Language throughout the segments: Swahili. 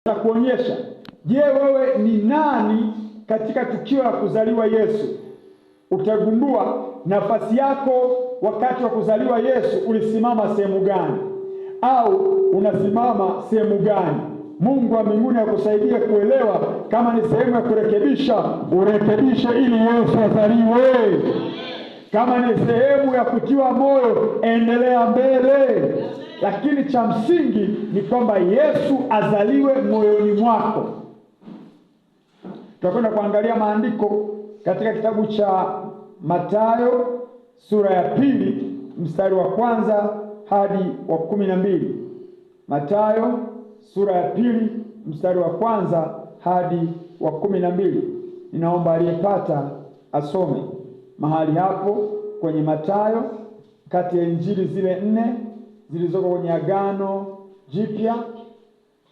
na kuonyesha, je, wewe ni nani katika tukio la kuzaliwa Yesu? Utagundua nafasi yako wakati wa kuzaliwa Yesu, ulisimama sehemu gani au unasimama sehemu gani. Mungu wa mbinguni akusaidie kuelewa. Kama ni sehemu ya kurekebisha, urekebishe ili Yesu azaliwe. Kama ni sehemu ya kutiwa moyo, endelea mbele. Lakini cha msingi ni kwamba Yesu azaliwe moyoni mwako. Tutakwenda kuangalia maandiko katika kitabu cha Mathayo sura ya 2 mstari wa 1 hadi wa 12. Mathayo sura ya 2 mstari wa 1 hadi wa 12. Ninaomba aliyepata asome mahali hapo kwenye Mathayo, kati ya injili zile 4 zilizoko kwenye Agano Jipya.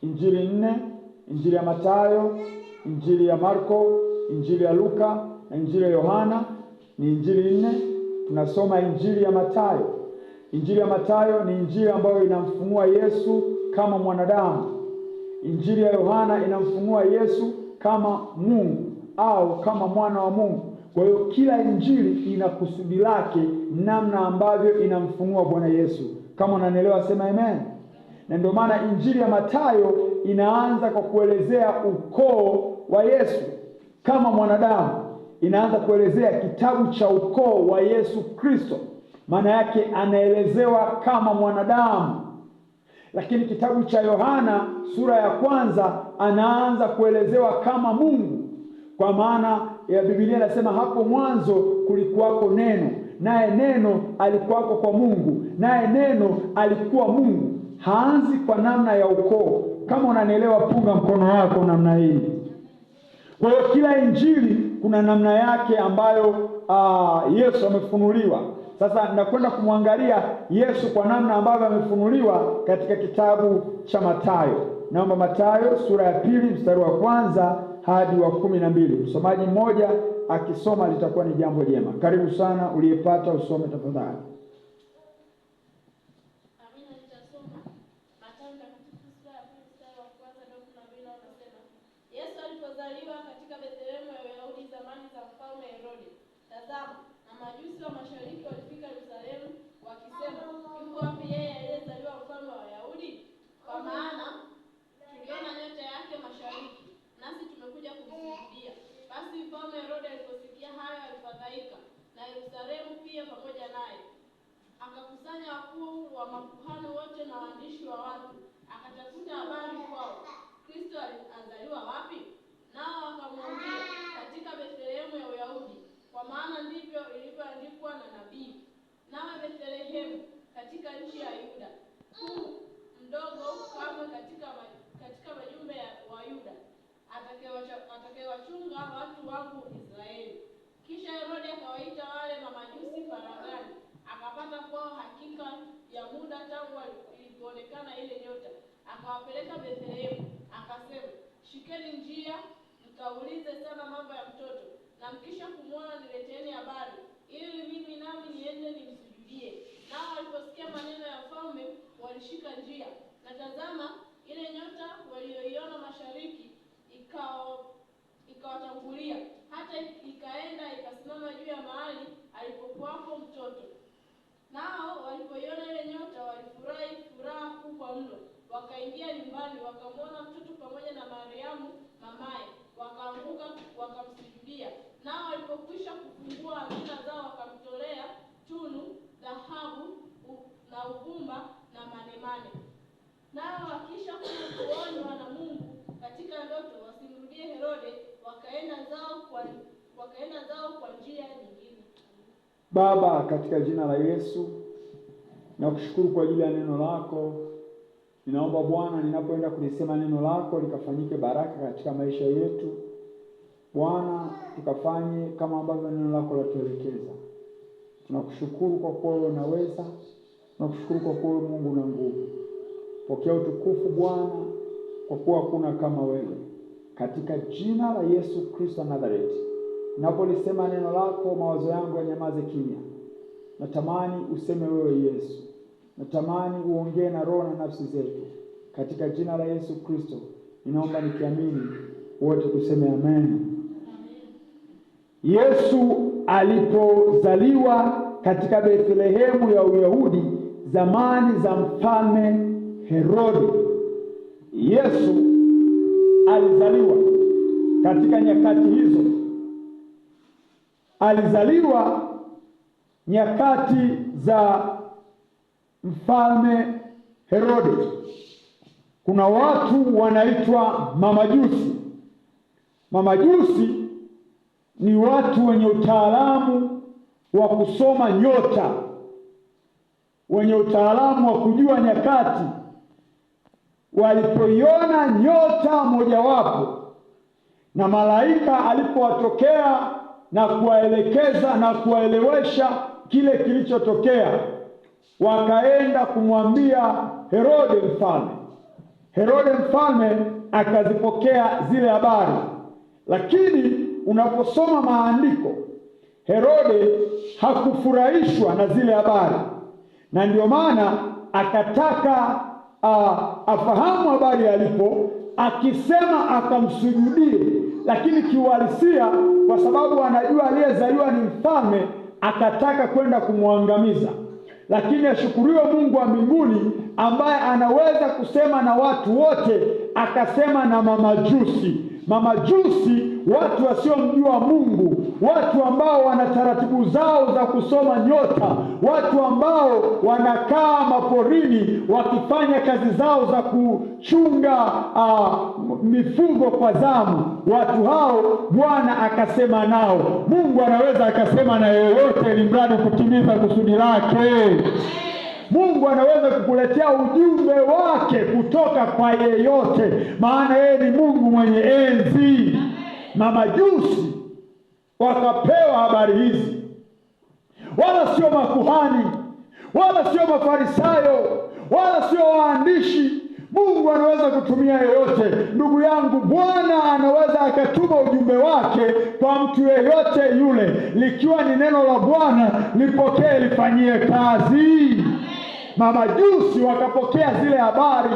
Injili 4, injili ya Mathayo, injili ya Marko, injili ya Luka na injili ya Yohana. Ni injili 4. Tunasoma injili ya Mathayo. Injili ya Mathayo ni injili ambayo inamfunua Yesu kama mwanadamu. Injili ya Yohana inamfunua Yesu kama Mungu au kama mwana wa Mungu. Kwa hiyo kila injili ina kusudi lake, namna ambavyo inamfunua Bwana Yesu. Kama unanielewa sema amen. Na ndio maana injili ya Mathayo inaanza kwa kuelezea ukoo wa Yesu kama mwanadamu. Inaanza kuelezea kitabu cha ukoo wa Yesu Kristo. Maana yake anaelezewa kama mwanadamu. Lakini kitabu cha Yohana sura ya 1 anaanza kuelezewa kama Mungu. Kwa maana ya Biblia inasema hapo mwanzo kulikuwako neno, naye neno alikuwako kwa Mungu, naye neno alikuwa Mungu. Haanzi kwa namna ya ukoo. Kama unanielewa, punga mkono wako namna hii. Kwa hiyo kila injili kuna namna yake ambayo Yesu amefunuliwa. Sasa ninakwenda kumwangalia Yesu kwa namna ambavyo amefunuliwa katika kitabu cha Mathayo. Naomba Mathayo sura ya 2 mstari wa 1 hadi wa 12. Msomaji mmoja akisoma litakuwa ni jambo jema. Karibu sana, uliyepata usome tafadhali. Yesu alipozaliwa katika Bethlehemu ya Uyahudi zamani za mfalme Herode, tazama, na majusi wa mashariki walifika Yerusalemu wakisema, yuko wapi yeye aliyezaliwa mfalme wa Wayahudi? Kwa maana tuliona nyota yake mashariki, nasi tumekuja kumsujudia. Basi mfalme Herode aliposikia hayo alifadhaika, na Yerusalemu pia pamoja naye. Akakusanya wakuu wa makuhani wote na waandishi wa watu, akatafuta habari kwao, Kristo alizaliwa wapi? Nao wakamwambia, katika Bethlehemu ya Uyahudi, kwa maana ndivyo ilivyoandikwa na nabii, nawe Bethlehemu katika nchi ya Yuda, huu mdogo kamwe katika majumbe wa Yuda, atakayewachunga watu wangu Israeli. Kisha Herode akawaita wale mamajusi faragani, akapata kwao hakika ya muda tangu ilipoonekana ile nyota. Akawapeleka Bethlehemu, akasema, shikeni njia mkaulize sana mambo ya mtoto, na mkisha kumwona nileteeni habari, ili mimi nami niende nimsujudie. Nao waliposikia maneno ya mfalme walishika njia, na tazama, ile nyota walioiona mashariki ikawatangulia, hata ikaenda ikasimama juu ya mahali alipokuwapo mtoto. Nao walipoiona ile nyota walifurahi furaha kubwa mno. Wakaingia nyumbani, wakamwona mtoto pamoja na Mariamu mamaye, wakaanguka wakamsujudia. Nao walipokwisha kufungua hazina zao, wakamtolea tunu, dhahabu na uvumba na manemane. Nao wakisha kuonywa na Mungu katika ndoto wasimrudie Herode, wakaenda zao kwa njia nyingine. Baba, katika jina la Yesu nakushukuru kwa ajili ya neno lako. Ninaomba Bwana, ninapoenda kulisema neno lako likafanyike baraka katika maisha yetu. Bwana, tukafanye kama ambavyo neno lako latuelekeza. Tunakushukuru kwa kuwa wewe unaweza. Tunakushukuru kwa kuwa wewe Mungu na nguvu. Pokea utukufu Bwana, kwa kuwa hakuna kama wewe. Katika jina la Yesu Kristo Nazareti, ninapolisema neno lako, mawazo yangu yanyamaze kimya. Natamani useme wewe Yesu. Natamani uongee na roho na nafsi zetu. Katika jina la Yesu Kristo, Ninaomba nikiamini wote tuseme amen. Yesu alipozaliwa katika Bethlehemu ya Uyahudi zamani za mfalme Herode. Yesu alizaliwa katika nyakati hizo. Alizaliwa nyakati za mfalme Herode. Kuna watu wanaitwa mamajusi. Mamajusi ni watu wenye utaalamu wa kusoma nyota, wenye utaalamu wa kujua nyakati. Walipoiona nyota mojawapo na malaika alipowatokea na kuwaelekeza na kuwaelewesha kile kilichotokea, wakaenda kumwambia Herode mfalme. Herode mfalme akazipokea zile habari, lakini unaposoma maandiko, Herode hakufurahishwa na zile habari, na ndio maana akataka afahamu habari alipo, akisema akamsujudie. Lakini kiuhalisia, kwa sababu anajua aliyezaliwa ni mfalme, akataka kwenda kumwangamiza. Lakini ashukuriwe Mungu wa mbinguni ambaye anaweza kusema na watu wote, akasema na mamajusi. Mamajusi, watu wasiomjua Mungu, watu ambao wana taratibu zao za kusoma nyota, watu ambao wanakaa maporini wakifanya kazi zao za kuchunga mifugo kwa zamu. Watu hao Bwana akasema nao. Mungu anaweza akasema na yeyote ili mradi kutimiza kusudi lake. Mungu anaweza kukuletea ujumbe wake kutoka kwa yeyote, maana yeye ni Mungu mwenye enzi. Mamajusi wakapewa habari hizi, wala sio makuhani, wala sio mafarisayo, wala sio waandishi. Mungu anaweza kutumia yeyote. Ndugu yangu, Bwana anaweza akatuma ujumbe wake kwa mtu yeyote yule. Likiwa ni neno la Bwana, lipokee, lifanyie kazi. Mamajusi wakapokea zile habari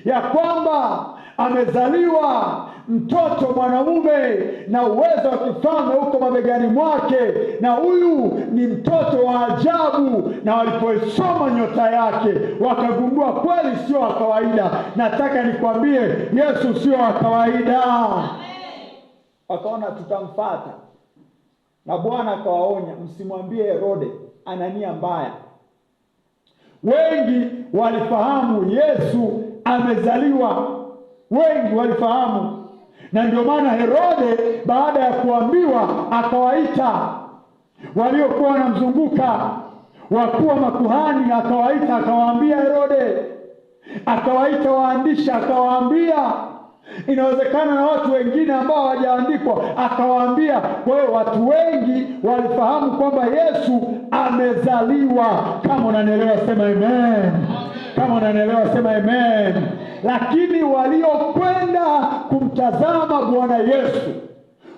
ya kwamba amezaliwa mtoto mwanamume na uwezo wa kifalme huko mabegani mwake, na huyu ni mtoto wa ajabu. Na walipoisoma nyota yake wakagundua kweli sio wa kawaida. Nataka nikwambie, Yesu sio wa kawaida. Wakaona tutamfuata, na Bwana akawaonya, msimwambie Herode, ana nia mbaya. Wengi walifahamu Yesu amezaliwa, wengi walifahamu, na ndio maana Herode baada ya kuambiwa akawaita waliokuwa wanamzunguka, wakuu wa makuhani, akawaita akawaambia Herode, akawaita waandishi akawaambia, inawezekana na watu wengine ambao hawajaandikwa akawaambia. Kwa hiyo watu wengi walifahamu kwamba Yesu amezaliwa. Kama unanielewa sema amen. Kama unanielewa sema amen. Lakini waliokwenda kumtazama Bwana Yesu,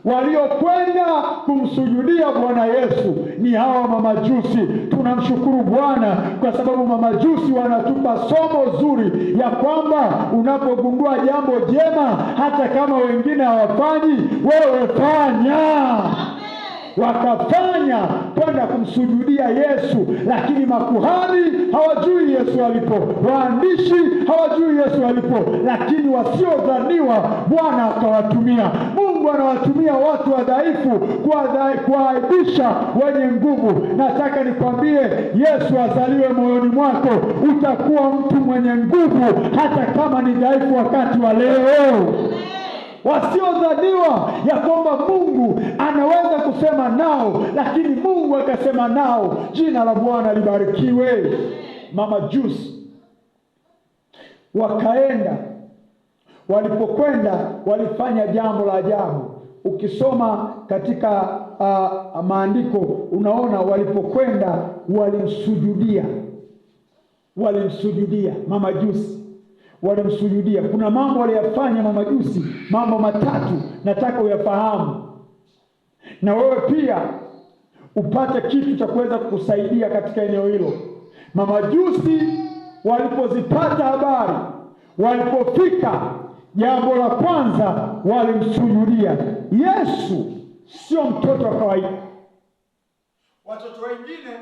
waliokwenda kumsujudia Bwana Yesu ni hawa mamajusi. Tunamshukuru Bwana kwa sababu mamajusi wanatupa somo zuri ya kwamba unapogundua jambo jema, hata kama wengine hawafanyi, wewe fanya. Wakafanya kwenda kumsujudia Yesu, lakini makuhani hawajui Yesu alipo, waandishi hawajui Yesu alipo, lakini wasiodhaniwa Bwana akawatumia. Mungu anawatumia watu wadhaifu kuaibisha wenye nguvu. Nataka nikwambie, Yesu azaliwe moyoni mwako, utakuwa mtu mwenye nguvu hata kama ni dhaifu wakati wa leo. Wasiodhaniwa ya kwamba Mungu anaweza kusema nao, lakini Mungu akasema nao. Jina la Bwana libarikiwe. Mamajusi wakaenda, walipokwenda walifanya jambo la ajabu. Ukisoma katika maandiko unaona walipokwenda walimsujudia mamajusi. Walimsujudia. Kuna mambo waliyafanya mamajusi, mambo matatu nataka uyafahamu, na wewe pia upate kitu cha kuweza kukusaidia katika eneo hilo. Mamajusi walipozipata habari, walipofika Jambo la kwanza, walimsujudia. Yesu sio mtoto wa kawaida. Watoto wengine